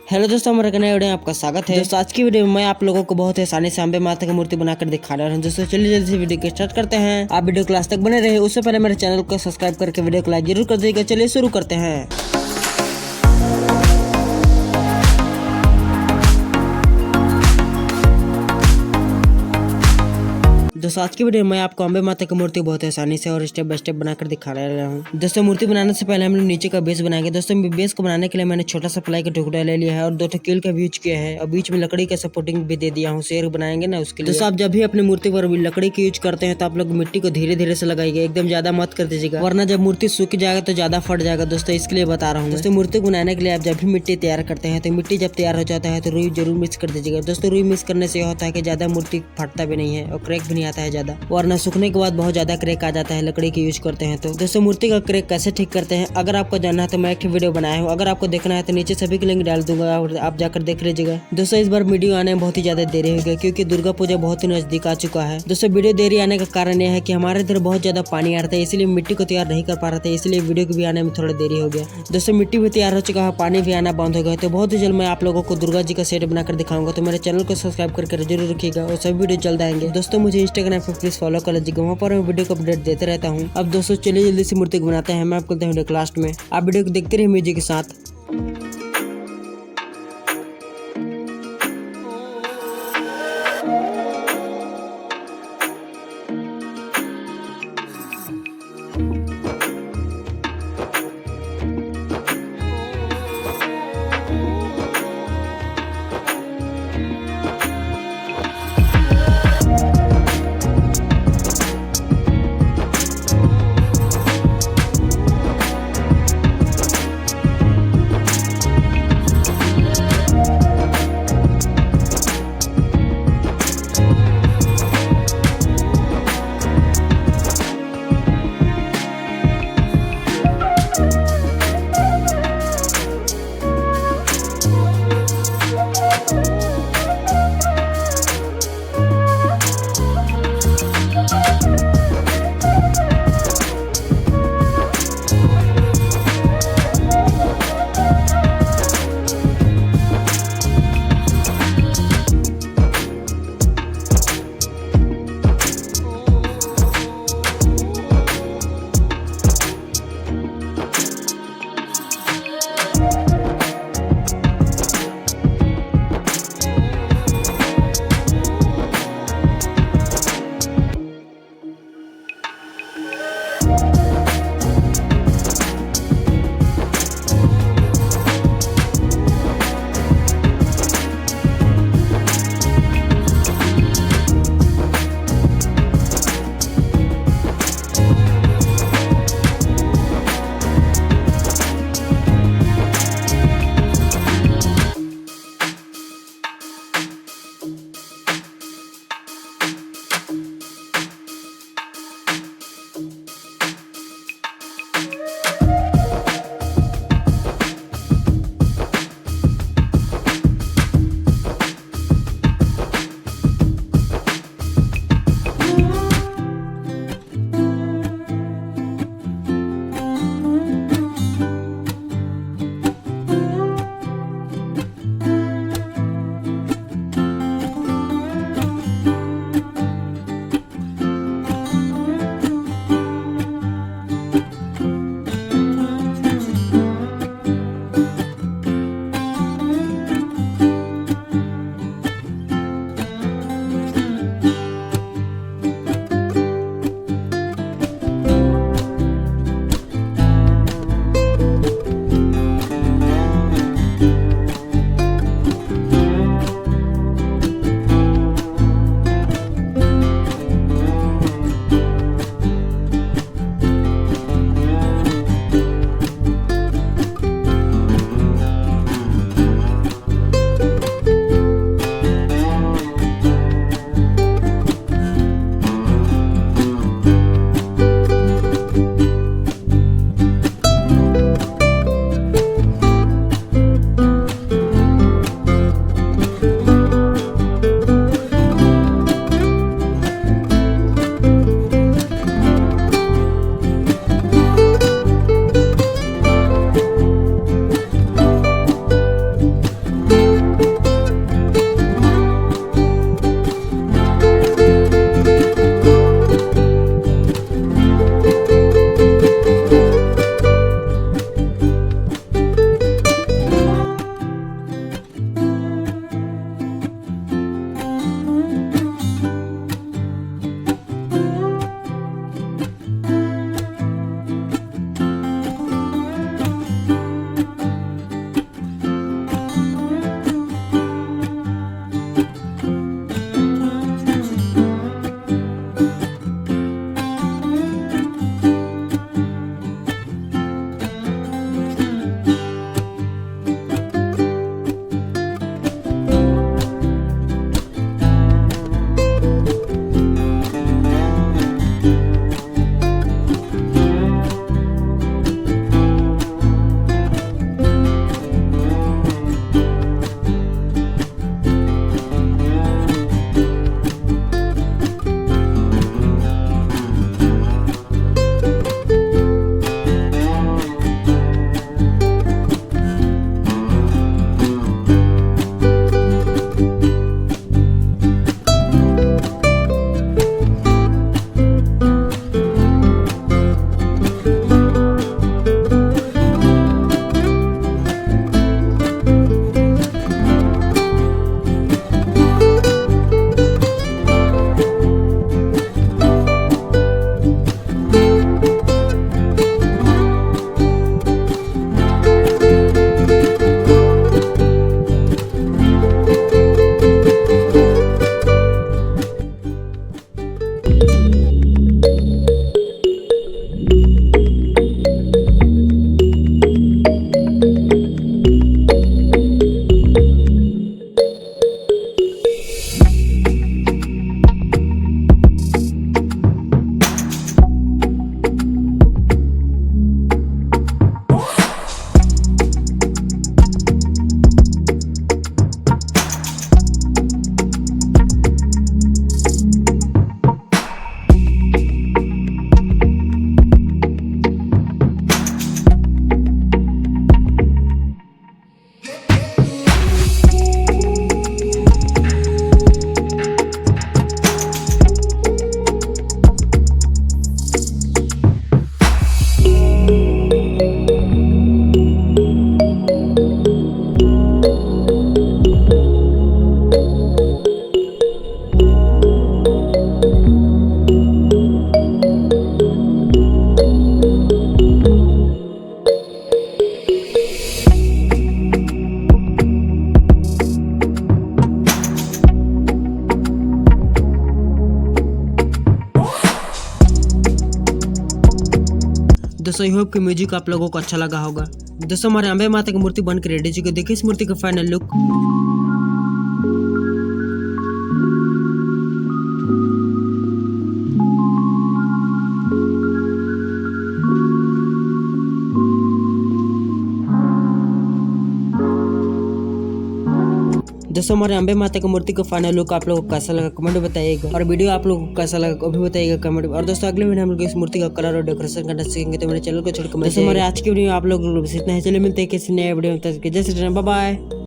Hello दोस्तों, हमारे नए वीडियो में आपका स्वागत है। दोस्तों आज की वीडियो में मैं आप लोगों को बहुत ही आसानी से अम्बे माता की मूर्ति बनाकर दिखा रहा हूँ। दोस्तों चलिए जल्दी से वीडियो को स्टार्ट करते हैं। आप वीडियो क्लास तक बने रहे, उससे पहले मेरे चैनल को सब्सक्राइब करके वीडियो को लाइक जरूर कर दीजिएगा। चलिए शुरू करते हैं। दोस्तों आज की वीडियो में मैं आपको अम्बे माता की मूर्ति बहुत आसानी से और स्टेप बाय स्टेप बनाकर दिखा रहा हूँ। दोस्तों मूर्ति बनाने से पहले हम लोग नीचे का बेस बनाएंगे। दोस्तों बेस को बनाने के लिए मैंने छोटा सा प्लाई का टुकड़ा ले लिया है और 2 कील का भी यूज किया है और बीच में लकड़ी का सपोर्टिंग भी दे दिया हूँ। शेर बनाएंगे ना उसके लिए। दोस्तों आप जब भी अपनी मूर्ति पर लकड़ी की यूज करते हैं तो आप लोग मिट्टी को धीरे धीरे से लगाइएगा, एकदम ज्यादा मत कर दीजिएगा, वरना जब मूर्ति सूख जाएगा तो ज्यादा फट जाएगा। दोस्तों इसके लिए बता रहा हूँ। दोस्तों मूर्ति बनाने के लिए आप जब भी मिट्टी तैयार करते हैं तो मिट्टी जब तैयार हो जाता है तो रुई जरूर मिक्स कर दीजिएगा। दोस्तों रुई मिक्स करने से यह होता है कि ज्यादा मूर्ति फटता भी नहीं है और क्रैक भी नहीं आता है ज्यादा, वरना सूखने के बाद बहुत ज्यादा क्रैक आ जाता है लकड़ी की यूज करते हैं तो। दोस्तों मूर्ति का क्रैक कैसे ठीक करते हैं अगर आपको जानना है तो मैं एक वीडियो बनाया हूँ, अगर आपको देखना है तो नीचे सभी के लिंक डाल दूंगा और आप जाकर देख लीजिएगा। दोस्तों इस बार वीडियो आने में बहुत ही ज्यादा देरी हो गई क्योंकि दुर्गा पूजा बहुत ही नजदीक आ चुका है। दोस्तों वीडियो देरी आने का कारण यह है कि हमारे इधर बहुत ज्यादा पानी आ रहा था, इसलिए मिट्टी को तैयार नहीं कर पा रहा था, इसलिए वीडियो को भी आने में थोड़ा देरी हो गया। दोस्तों मिट्टी भी तैयार हो चुका है, पानी भी आना बंद हो गया, तो बहुत ही जल्द मैं आप लोगों को दुर्गा जी का सेट बनाकर दिखाऊंगा। तो मेरे चैनल को सब्सक्राइब करके जरूर रखिएगा और सभी वीडियो जल्द आएंगे। दोस्तों मुझे इंस्टाग्राम पर प्लीज फॉलो कर लीजिएगा, वहाँ पर मैं वीडियो को अपडेट देते रहता हूँ। अब दोस्तों चलिए जल्दी से मूर्ति को बनाते हैं। मैं आपको कहता हूँ वीडियो लास्ट में, आप वीडियो को देखते रहिए म्यूजिक के साथ। दोस्तों आई होप कि म्यूजिक आप लोगों को अच्छा लगा होगा। दोस्तों हमारे अंबे माता की मूर्ति बनकर रेडी चुकी है। देखिए इस मूर्ति का फाइनल लुक। दोस्तों हमारे अंबे माता की मूर्ति का फाइनल लुक आप लोगों को कैसा लगा कमेंट में बताइएगा, और वीडियो आप लोगों को कैसा लगा वो भी बताइएगा कमेंट में। और दोस्तों अगले वीडियो में हम लोग इस मूर्ति का कलर और डेकोरेशन करना सीखेंगे, तो मेरे चैनल को छोड़ कमेंट। हमारे आज की वीडियो आप लोग इतना है, चलिए मिलते हैं किसी नए वीडियो में, तब तक के लिए जय श्री राम, बाय बाय।